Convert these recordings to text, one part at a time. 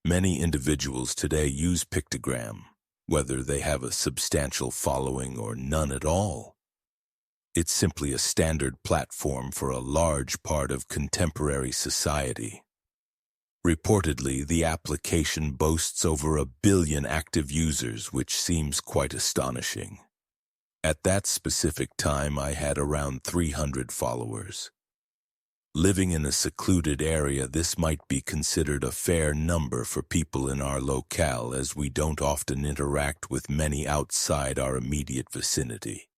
Many individuals today use Pictogram, whether they have a substantial following or none at all. It's simply a standard platform for a large part of contemporary society. Reportedly, the application boasts over 1 billion active users, which seems quite astonishing. At that specific time, I had around 300 followers. Living in a secluded area, this might be considered a fair number for people in our locale, as we don't often interact with many outside our immediate vicinity.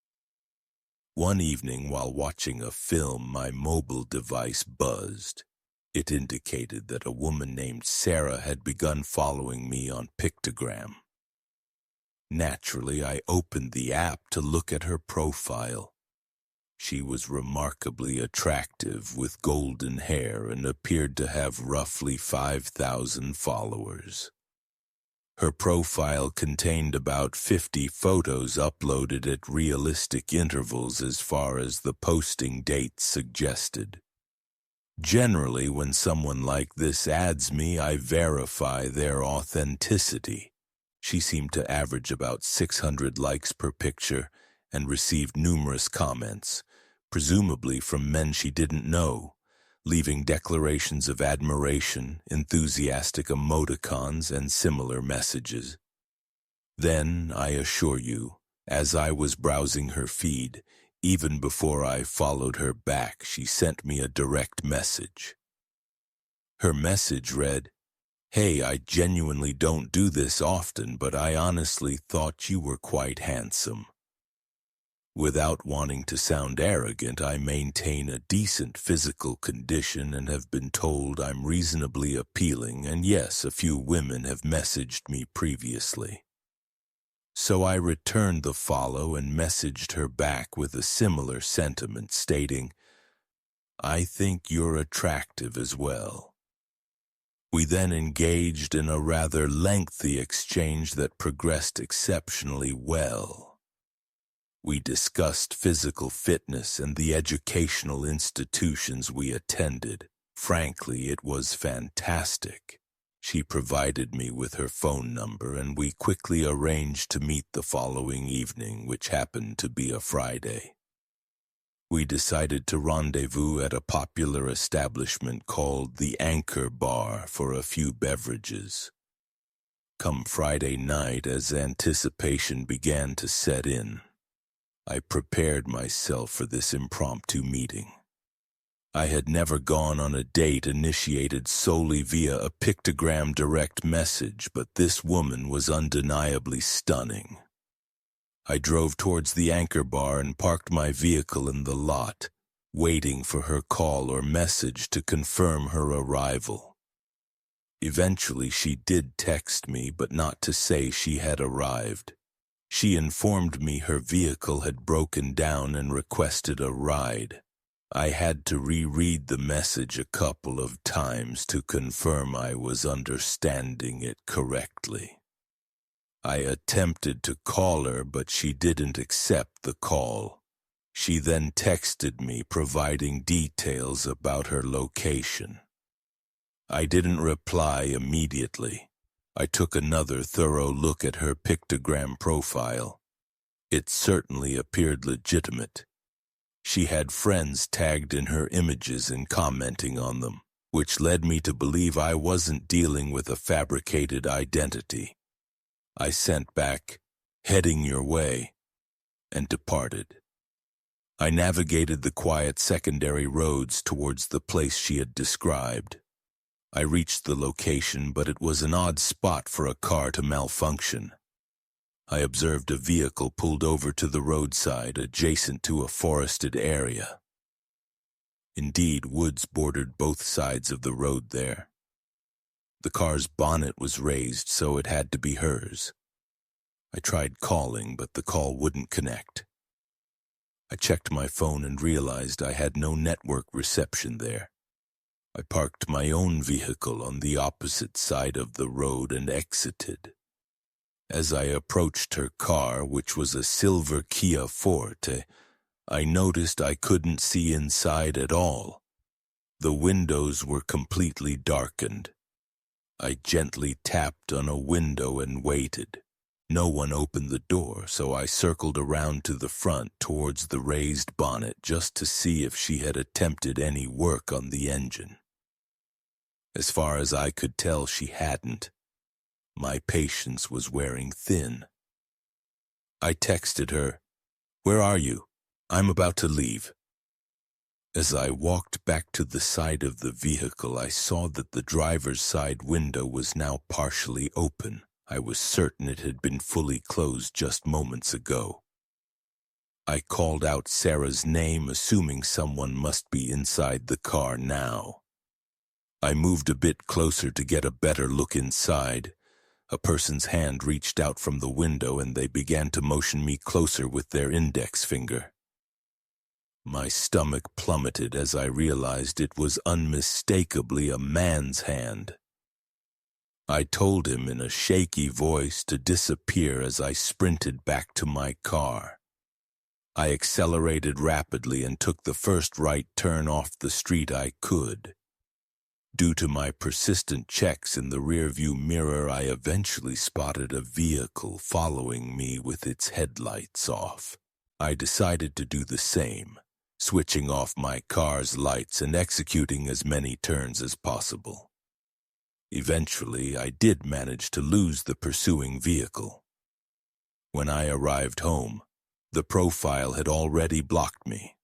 One evening, while watching a film, my mobile device buzzed. It indicated that a woman named Sarah had begun following me on Pictogram. Naturally, I opened the app to look at her profile. She was remarkably attractive with golden hair and appeared to have roughly 5,000 followers. Her profile contained about 50 photos uploaded at realistic intervals as far as the posting dates suggested. Generally, when someone like this adds me, I verify their authenticity. She seemed to average about 600 likes per picture and received numerous comments, presumably from men she didn't know, leaving declarations of admiration, enthusiastic emoticons, and similar messages. Then, I assure you, as I was browsing her feed, even before I followed her back, she sent me a direct message. Her message read, "Hey, I genuinely don't do this often, but I honestly thought you were quite handsome. Without wanting to sound arrogant, I maintain a decent physical condition and have been told I'm reasonably appealing, and yes, a few women have messaged me previously." So I returned the follow and messaged her back with a similar sentiment stating, "I think you're attractive as well." We then engaged in a rather lengthy exchange that progressed exceptionally well. We discussed physical fitness and the educational institutions we attended. Frankly, it was fantastic. She provided me with her phone number, and we quickly arranged to meet the following evening, which happened to be a Friday. We decided to rendezvous at a popular establishment called the Anchor Bar for a few beverages. Come Friday night, as anticipation began to set in, I prepared myself for this impromptu meeting. I had never gone on a date initiated solely via a Pictogram direct message, but this woman was undeniably stunning. I drove towards the Anchor Bar and parked my vehicle in the lot, waiting for her call or message to confirm her arrival. Eventually, she did text me, but not to say she had arrived. She informed me her vehicle had broken down and requested a ride. I had to reread the message a couple of times to confirm I was understanding it correctly. I attempted to call her, but she didn't accept the call. She then texted me providing details about her location. I didn't reply immediately. I took another thorough look at her Pictogram profile. It certainly appeared legitimate. She had friends tagged in her images and commenting on them, which led me to believe I wasn't dealing with a fabricated identity. I sent back, "Heading your way," and departed. I navigated the quiet secondary roads towards the place she had described. I reached the location, but it was an odd spot for a car to malfunction. I observed a vehicle pulled over to the roadside adjacent to a forested area. Indeed, woods bordered both sides of the road there. The car's bonnet was raised, so it had to be hers. I tried calling, but the call wouldn't connect. I checked my phone and realized I had no network reception there. I parked my own vehicle on the opposite side of the road and exited. As I approached her car, which was a silver Kia Forte, I noticed I couldn't see inside at all. The windows were completely darkened. I gently tapped on a window and waited. No one opened the door, so I circled around to the front towards the raised bonnet just to see if she had attempted any work on the engine. As far as I could tell, she hadn't. My patience was wearing thin. I texted her, "Where are you? I'm about to leave." As I walked back to the side of the vehicle, I saw that the driver's side window was now partially open. I was certain it had been fully closed just moments ago. I called out Sarah's name, assuming someone must be inside the car now. I moved a bit closer to get a better look inside. A person's hand reached out from the window and they began to motion me closer with their index finger. My stomach plummeted as I realized it was unmistakably a man's hand. I told him in a shaky voice to disappear as I sprinted back to my car. I accelerated rapidly and took the first right turn off the street I could. Due to my persistent checks in the rearview mirror, I eventually spotted a vehicle following me with its headlights off. I decided to do the same, switching off my car's lights and executing as many turns as possible. Eventually, I did manage to lose the pursuing vehicle. When I arrived home, the profile had already blocked me.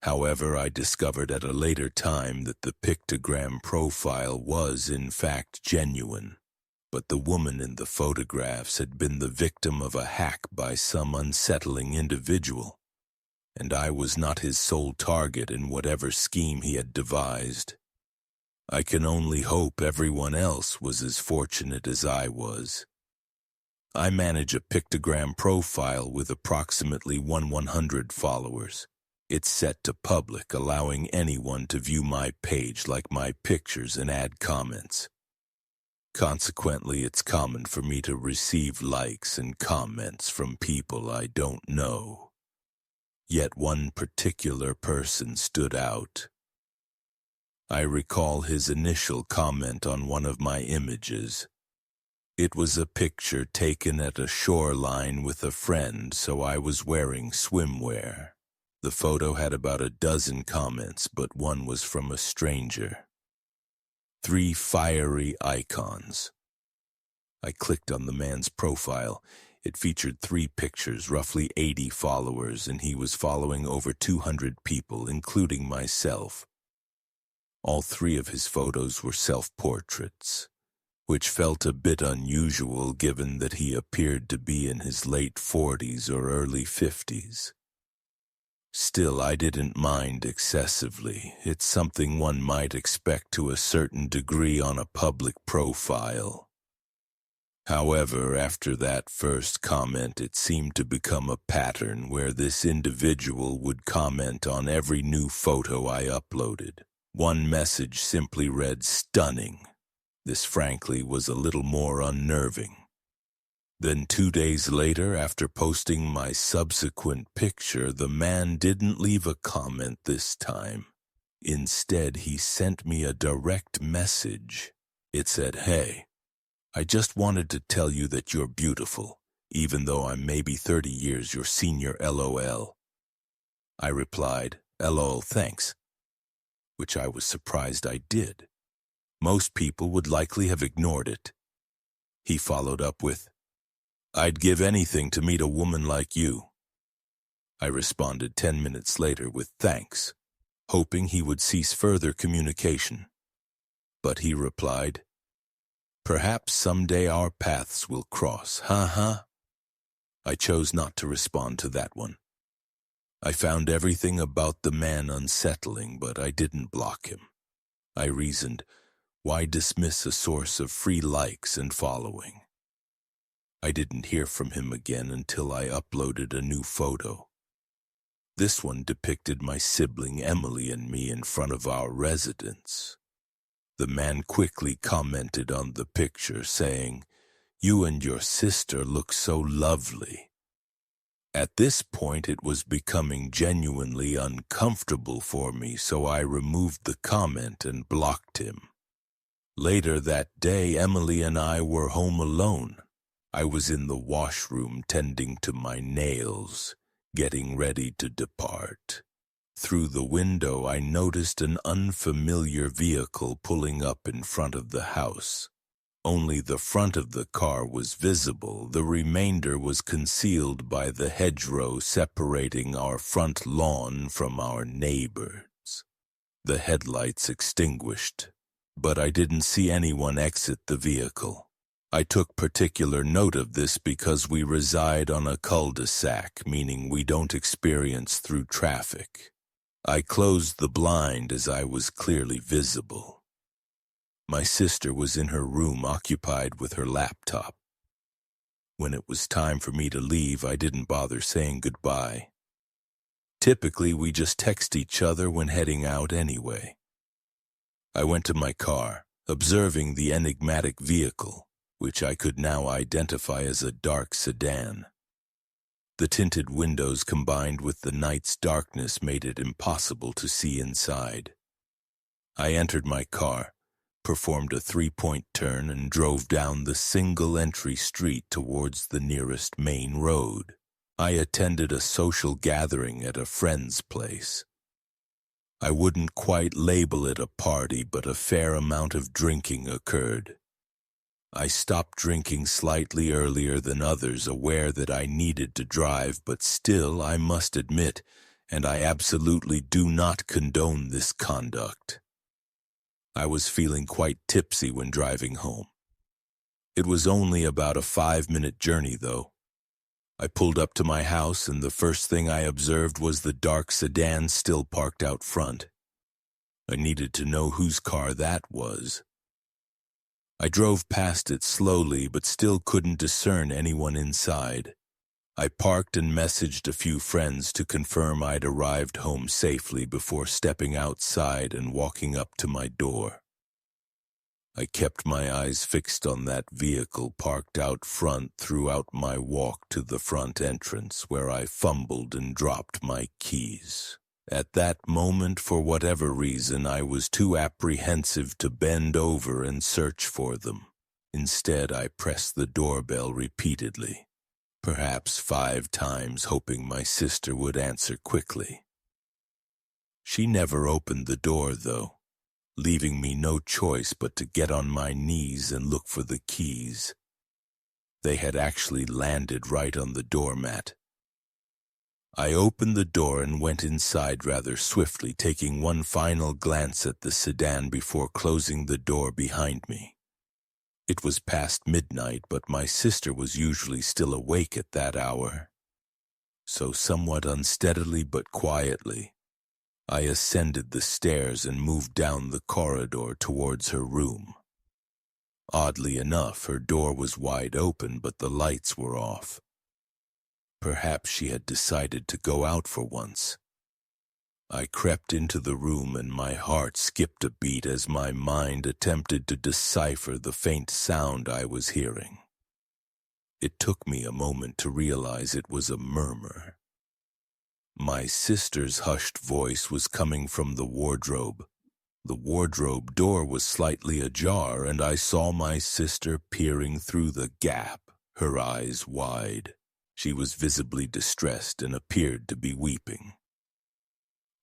However, I discovered at a later time that the pictogram profile was in fact genuine, but the woman in the photographs had been the victim of a hack by some unsettling individual, and I was not his sole target in whatever scheme he had devised. I can only hope everyone else was as fortunate as I was. I manage a pictogram profile with approximately 100 followers. It's set to public, allowing anyone to view my page, like my pictures, and add comments. Consequently, it's common for me to receive likes and comments from people I don't know. Yet one particular person stood out. I recall his initial comment on one of my images. It was a picture taken at a shoreline with a friend, so I was wearing swimwear. The photo had about a dozen comments, but one was from a stranger. 3 fiery icons. I clicked on the man's profile. It featured 3 pictures, roughly 80 followers, and he was following over 200 people, including myself. All 3 of his photos were self-portraits, which felt a bit unusual given that he appeared to be in his late 40s or early 50s. Still, I didn't mind excessively. It's something one might expect to a certain degree on a public profile. However, after that first comment, it seemed to become a pattern where this individual would comment on every new photo I uploaded. One message simply read, "Stunning." This frankly was a little more unnerving. Then 2 days later, after posting my subsequent picture, the man didn't leave a comment this time. Instead, he sent me a direct message. It said, "Hey, I just wanted to tell you that you're beautiful, even though I'm maybe 30 years your senior, LOL. I replied, "LOL, thanks," which I was surprised I did. Most people would likely have ignored it. He followed up with, "I'd give anything to meet a woman like you." I responded 10 minutes later with thanks, hoping he would cease further communication. But he replied, "Perhaps someday our paths will cross, huh? I chose not to respond to that one. I found everything about the man unsettling, but I didn't block him. I reasoned, why dismiss a source of free likes and following? I didn't hear from him again until I uploaded a new photo. This one depicted my sibling Emily and me in front of our residence. The man quickly commented on the picture, saying, "You and your sister look so lovely." At this point, it was becoming genuinely uncomfortable for me, so I removed the comment and blocked him. Later that day, Emily and I were home alone. I was in the washroom tending to my nails, getting ready to depart. Through the window, I noticed an unfamiliar vehicle pulling up in front of the house. Only the front of the car was visible. The remainder was concealed by the hedgerow separating our front lawn from our neighbors. The headlights extinguished, but I didn't see anyone exit the vehicle. I took particular note of this because we reside on a cul-de-sac, meaning we don't experience through traffic. I closed the blind as I was clearly visible. My sister was in her room occupied with her laptop. When it was time for me to leave, I didn't bother saying goodbye. Typically, we just text each other when heading out anyway. I went to my car, observing the enigmatic vehicle, which I could now identify as a dark sedan. The tinted windows combined with the night's darkness made it impossible to see inside. I entered my car, performed a three-point turn, and drove down the single-entry street towards the nearest main road. I attended a social gathering at a friend's place. I wouldn't quite label it a party, but a fair amount of drinking occurred. I stopped drinking slightly earlier than others, aware that I needed to drive, but still, I must admit, and I absolutely do not condone this conduct. I was feeling quite tipsy when driving home. It was only about a 5-minute journey, though. I pulled up to my house, and the first thing I observed was the dark sedan still parked out front. I needed to know whose car that was. I drove past it slowly, but still couldn't discern anyone inside. I parked and messaged a few friends to confirm I'd arrived home safely before stepping outside and walking up to my door. I kept my eyes fixed on that vehicle parked out front throughout my walk to the front entrance, where I fumbled and dropped my keys. At that moment, for whatever reason, I was too apprehensive to bend over and search for them. Instead, I pressed the doorbell repeatedly, perhaps 5 times, hoping my sister would answer quickly. She never opened the door, though, leaving me no choice but to get on my knees and look for the keys. They had actually landed right on the doormat. I opened the door and went inside rather swiftly, taking one final glance at the sedan before closing the door behind me. It was past midnight, but my sister was usually still awake at that hour. So somewhat unsteadily but quietly, I ascended the stairs and moved down the corridor towards her room. Oddly enough, her door was wide open, but the lights were off. Perhaps she had decided to go out for once. I crept into the room and my heart skipped a beat as my mind attempted to decipher the faint sound I was hearing. It took me a moment to realize it was a murmur. My sister's hushed voice was coming from the wardrobe. The wardrobe door was slightly ajar, and I saw my sister peering through the gap, her eyes wide. She was visibly distressed and appeared to be weeping.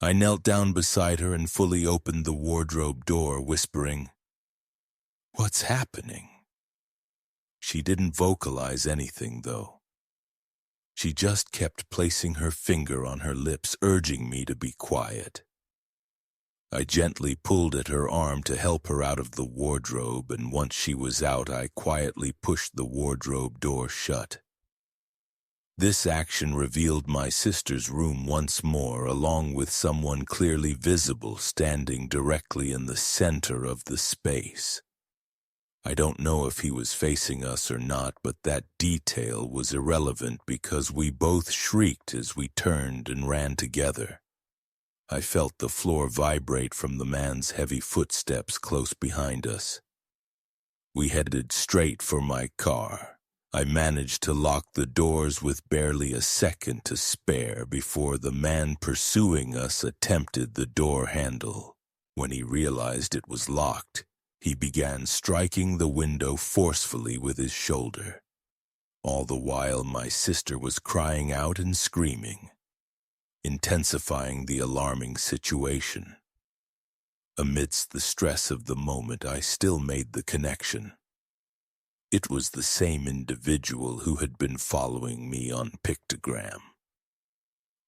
I knelt down beside her and fully opened the wardrobe door, whispering, "What's happening?" She didn't vocalize anything, though. She just kept placing her finger on her lips, urging me to be quiet. I gently pulled at her arm to help her out of the wardrobe, and once she was out, I quietly pushed the wardrobe door shut. This action revealed my sister's room once more, along with someone clearly visible standing directly in the center of the space. I don't know if he was facing us or not, but that detail was irrelevant because we both shrieked as we turned and ran together. I felt the floor vibrate from the man's heavy footsteps close behind us. We headed straight for my car. I managed to lock the doors with barely a second to spare before the man pursuing us attempted the door handle. When he realized it was locked, He began striking the window forcefully with his shoulder. All the while my sister was crying out and screaming, intensifying the alarming situation. Amidst the stress of the moment, I still made the connection. It was the same individual who had been following me on Pictogram.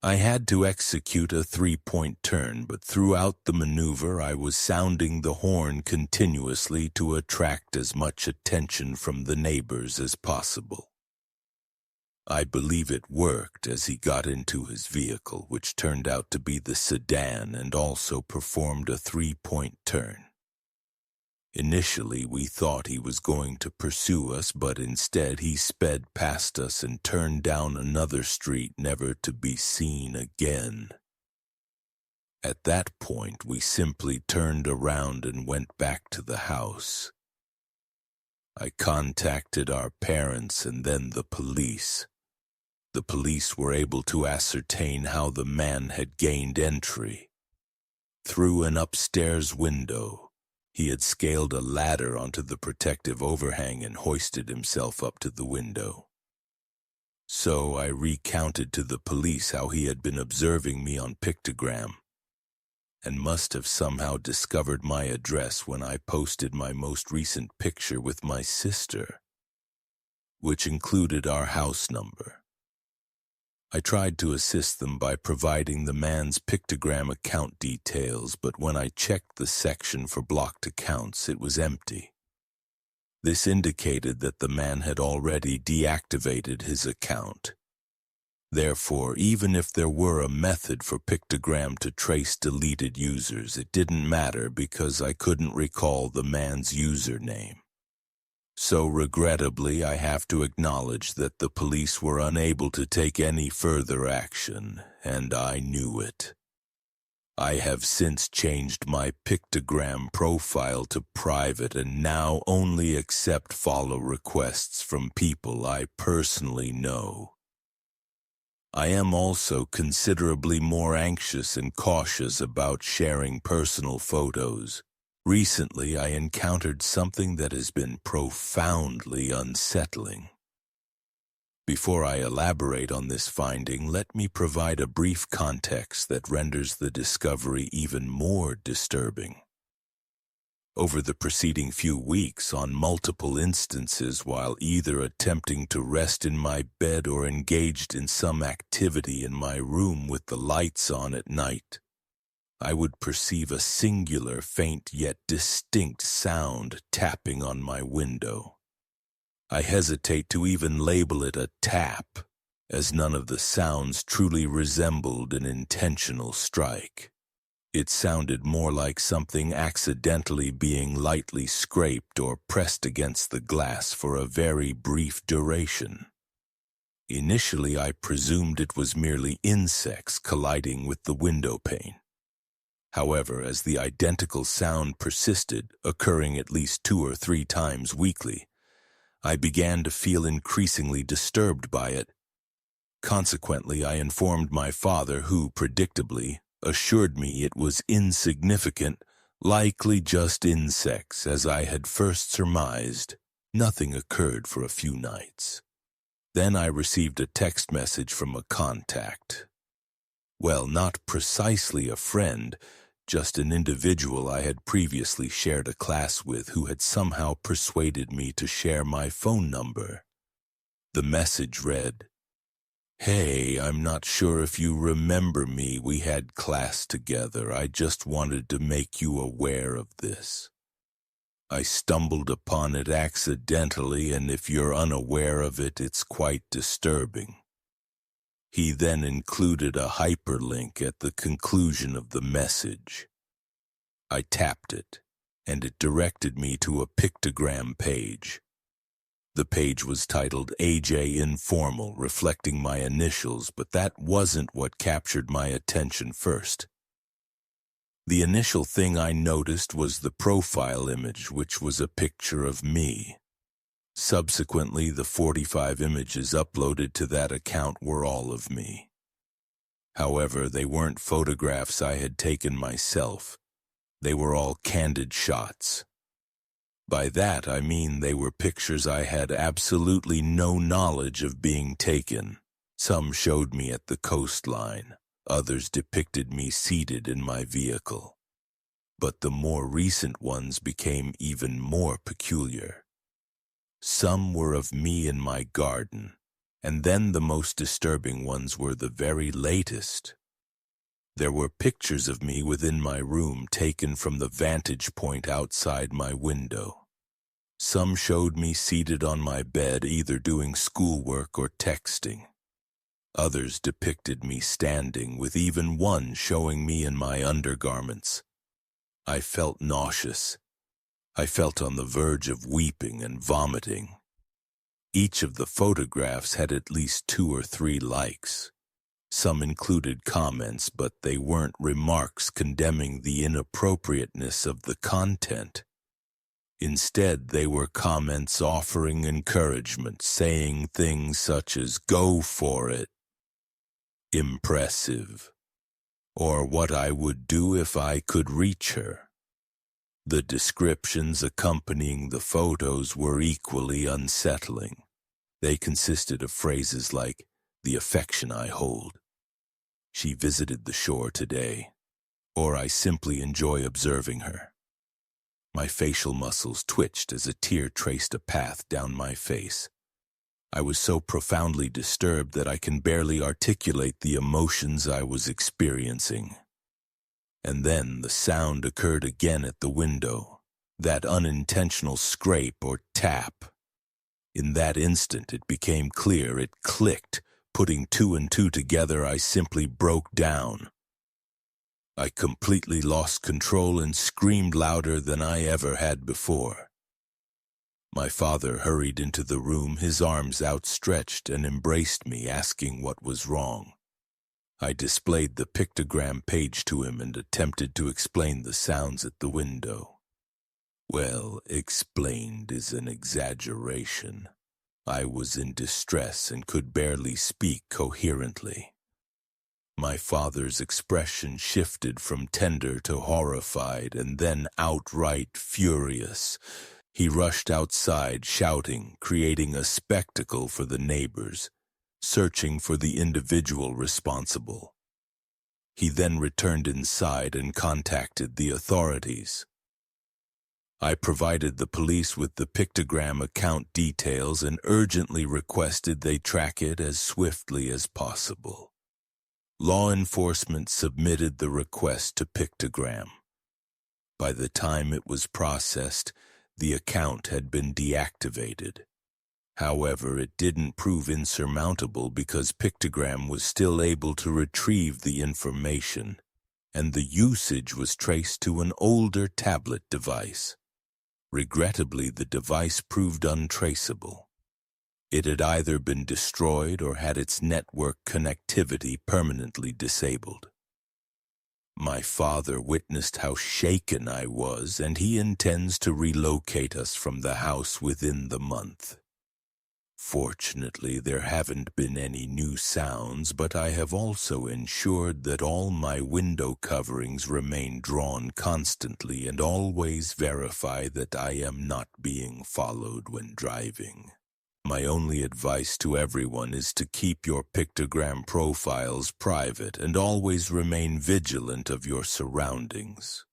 I had to execute a 3-point turn, but throughout the maneuver I was sounding the horn continuously to attract as much attention from the neighbors as possible. I believe it worked as he got into his vehicle, which turned out to be the sedan, and also performed a 3-point turn. Initially, we thought he was going to pursue us, but instead he sped past us and turned down another street, never to be seen again. At that point, we simply turned around and went back to the house. I contacted our parents and then the police. The police were able to ascertain how the man had gained entry. Through an upstairs window, he had scaled a ladder onto the protective overhang and hoisted himself up to the window. So I recounted to the police how he had been observing me on Pictogram, and must have somehow discovered my address when I posted my most recent picture with my sister, which included our house number. I tried to assist them by providing the man's Pictogram account details, but when I checked the section for blocked accounts, it was empty. This indicated that the man had already deactivated his account. Therefore, even if there were a method for Pictogram to trace deleted users, it didn't matter because I couldn't recall the man's username. So regrettably, I have to acknowledge that the police were unable to take any further action, and I knew it. I have since changed my Pictogram profile to private and now only accept follow requests from people I personally know. I am also considerably more anxious and cautious about sharing personal photos. Recently, I encountered something that has been profoundly unsettling. Before I elaborate on this finding, let me provide a brief context that renders the discovery even more disturbing. Over the preceding few weeks, on multiple instances while either attempting to rest in my bed or engaged in some activity in my room with the lights on at night, I would perceive a singular, faint yet distinct sound tapping on my window. I hesitate to even label it a tap, as none of the sounds truly resembled an intentional strike. It sounded more like something accidentally being lightly scraped or pressed against the glass for a very brief duration. Initially, I presumed it was merely insects colliding with the window pane. However, as the identical sound persisted, occurring at least 2 or 3 times weekly, I began to feel increasingly disturbed by it. Consequently, I informed my father, who, predictably, assured me it was insignificant, likely just insects, as I had first surmised. Nothing occurred for a few nights. Then I received a text message from a contact. Well, not precisely a friend, just an individual I had previously shared a class with who had somehow persuaded me to share my phone number. The message read, "Hey, I'm not sure if you remember me. We had class together. I just wanted to make you aware of this. I stumbled upon it accidentally, and if you're unaware of it, it's quite disturbing." He then included a hyperlink at the conclusion of the message. I tapped it, and it directed me to a Pictogram page. The page was titled AJ Informal, reflecting my initials, but that wasn't what captured my attention first. The initial thing I noticed was the profile image, which was a picture of me. Subsequently, the 45 images uploaded to that account were all of me. However, they weren't photographs I had taken myself. They were all candid shots. By that I mean they were pictures I had absolutely no knowledge of being taken. Some showed me at the coastline, others depicted me seated in my vehicle. But the more recent ones became even more peculiar. Some were of me in my garden, and then the most disturbing ones were the very latest. There were pictures of me within my room taken from the vantage point outside my window. Some showed me seated on my bed either doing schoolwork or texting. Others depicted me standing, with even one showing me in my undergarments. I felt nauseous. I felt on the verge of weeping and vomiting. Each of the photographs had at least 2 or 3 likes. Some included comments, but they weren't remarks condemning the inappropriateness of the content. Instead, they were comments offering encouragement, saying things such as, "Go for it," "impressive," or what I would do if I could reach her. The descriptions accompanying the photos were equally unsettling. They consisted of phrases like, "the affection I hold," "she visited the shore today," or "I simply enjoy observing her." My facial muscles twitched as a tear traced a path down my face. I was so profoundly disturbed that I can barely articulate the emotions I was experiencing. And then the sound occurred again at the window, that unintentional scrape or tap. In that instant it became clear, it clicked. Putting 2 and 2 together, I simply broke down. I completely lost control and screamed louder than I ever had before. My father hurried into the room, his arms outstretched, and embraced me, asking what was wrong. I displayed the pictogram page to him and attempted to explain the sounds at the window. Well, explained is an exaggeration. I was in distress and could barely speak coherently. My father's expression shifted from tender to horrified and then outright furious. He rushed outside, shouting, creating a spectacle for the neighbors, searching for the individual responsible. He then returned inside and contacted the authorities. I provided the police with the pictogram account details and urgently requested they track it as swiftly as possible. Law enforcement submitted the request to Pictogram. By the time it was processed, the account had been deactivated. However, it didn't prove insurmountable because Pictogram was still able to retrieve the information, and the usage was traced to an older tablet device. Regrettably, the device proved untraceable. It had either been destroyed or had its network connectivity permanently disabled. My father witnessed how shaken I was, and he intends to relocate us from the house within the month. Fortunately, there haven't been any new sounds, but I have also ensured that all my window coverings remain drawn constantly and always verify that I am not being followed when driving. My only advice to everyone is to keep your pictogram profiles private and always remain vigilant of your surroundings.